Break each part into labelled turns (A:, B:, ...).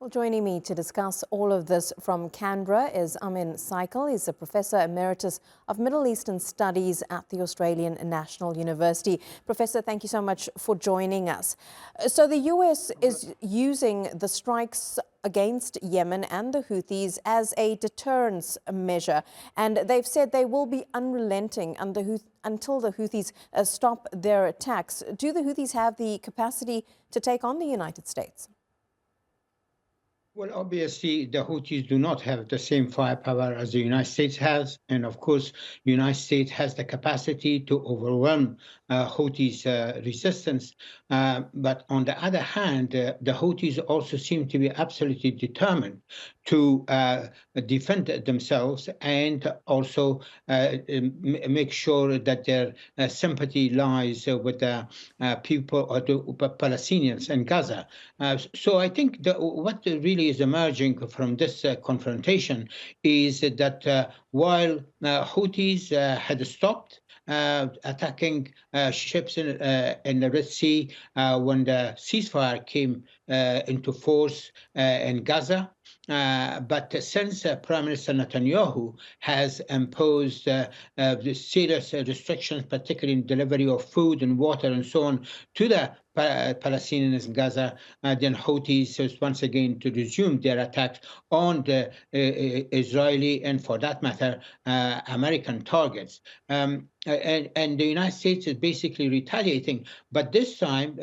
A: Well, joining me to discuss all of this from Canberra is Amin Saikal. He's a Professor Emeritus of Middle Eastern Studies at the Australian National University. Professor, thank you so much for joining us. So the US is using the strikes against Yemen and the Houthis as a deterrence measure, and they've said they will be unrelenting until the Houthis stop their attacks. Do the Houthis have the capacity to take on the United States?
B: Well, obviously, the Houthis do not have the same firepower as the United States has. And of course, the United States has the capacity to overwhelm Houthis' resistance. But on the other hand, the Houthis also seem to be absolutely determined to defend themselves and also make sure that their sympathy lies with the people or the Palestinians in Gaza. So I think what really is emerging from this confrontation is that while Houthis had stopped attacking ships in the Red Sea when the ceasefire came into force in Gaza. But since Prime Minister Netanyahu has imposed serious restrictions, particularly in delivery of food and water and so on, to the Palestinians in Gaza, then Houthis once again to resume their attacks on the Israeli and, for that matter, American targets. And the United States is basically retaliating. But this time,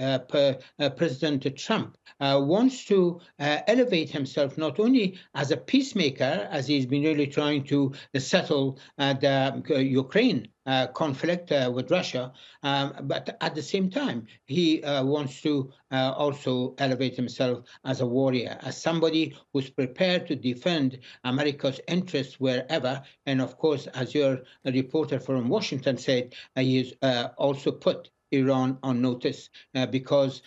B: President Trump wants to elevate himself not only as a peacemaker, as he's been really trying to settle the Ukraine conflict with Russia, but at the same time, he wants to also elevate himself as a warrior, as somebody who's prepared to defend America's interests wherever. And of course, as your reporter from Washington said, he has also put Iran on notice because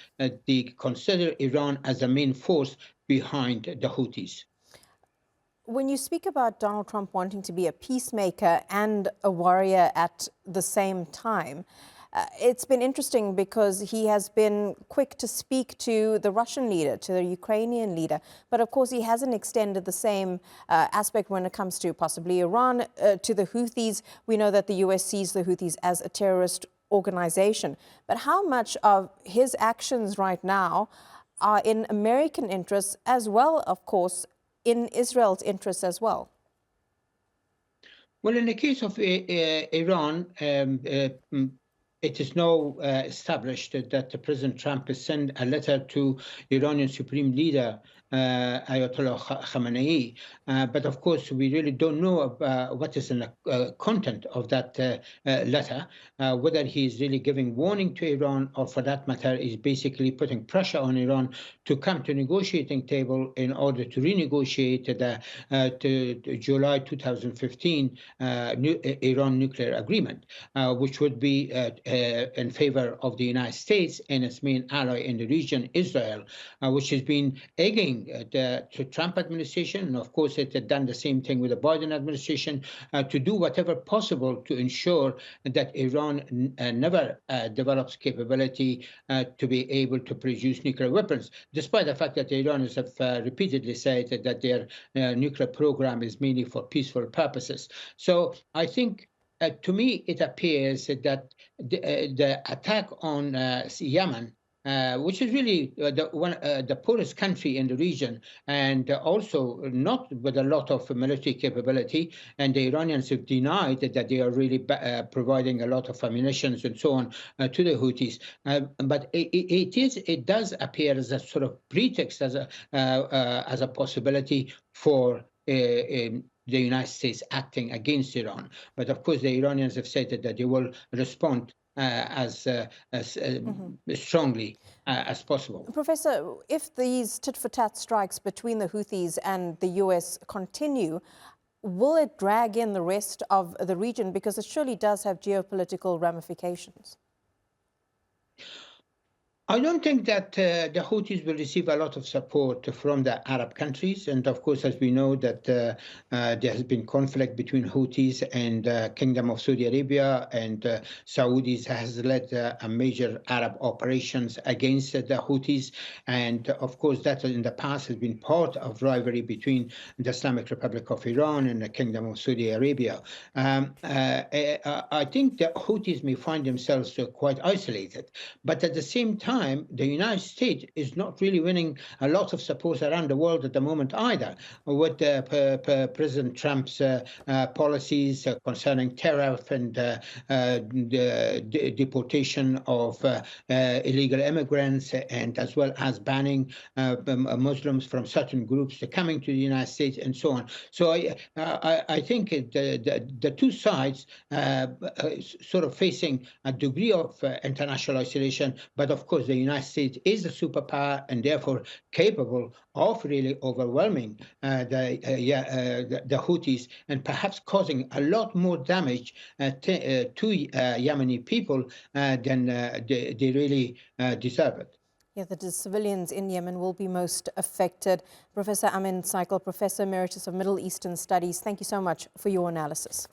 B: they consider Iran as the main force behind the Houthis.
A: When you speak about Donald Trump wanting to be a peacemaker and a warrior at the same time, it's been interesting because he has been quick to speak to the Russian leader, to the Ukrainian leader, but of course he hasn't extended the same aspect when it comes to possibly Iran, to the Houthis. We know that the US sees the Houthis as a terrorist organization, but how much of his actions right now are in American interests as well, of course, in Israel's interests as well?
B: Well, in the case of Iran, it is now established that President Trump has sent a letter to Iranian Supreme Leader Ayatollah Khamenei. But of course, we really don't know what is in the content of that letter, whether he is really giving warning to Iran or, for that matter, is basically putting pressure on Iran to come to a negotiating table in order to renegotiate the July 2015 Iran nuclear agreement, which would be in favor of the United States and its main ally in the region, Israel, which has been egging the Trump administration, and of course it had done the same thing with the Biden administration, to do whatever possible to ensure that Iran never develops capability to be able to produce nuclear weapons, despite the fact that the Iranians have repeatedly said that their nuclear program is mainly for peaceful purposes. So I think to me, it appears that the attack on Yemen, which is really the poorest country in the region, and also not with a lot of military capability, and the Iranians have denied that they are really providing a lot of ammunition and so on to the Houthis. But it does appear as a sort of pretext, as a possibility for the United States acting against Iran. But of course, the Iranians have said that they will respond as strongly as possible.
A: Professor, if these tit-for-tat strikes between the Houthis and the US continue, will it drag in the rest of the region? Because it surely does have geopolitical ramifications.
B: I don't think that the Houthis will receive a lot of support from the Arab countries. And of course, as we know, that there has been conflict between Houthis and Kingdom of Saudi Arabia, and Saudis has led a major Arab operations against the Houthis. And of course, that in the past has been part of rivalry between the Islamic Republic of Iran and the Kingdom of Saudi Arabia. I think the Houthis may find themselves quite isolated, but at the same time, the United States is not really winning a lot of support around the world at the moment either, with President Trump's policies concerning tariff and the deportation of illegal immigrants, and as well as banning Muslims from certain groups coming to the United States and so on. So I think the two sides sort of facing a degree of international isolation, but of course the United States is a superpower and therefore capable of really overwhelming the Houthis, and perhaps causing a lot more damage to Yemeni people than they really deserve it.
A: Yeah, the civilians in Yemen will be most affected. Professor Amin Saikal, Professor Emeritus of Middle Eastern Studies, thank you so much for your analysis.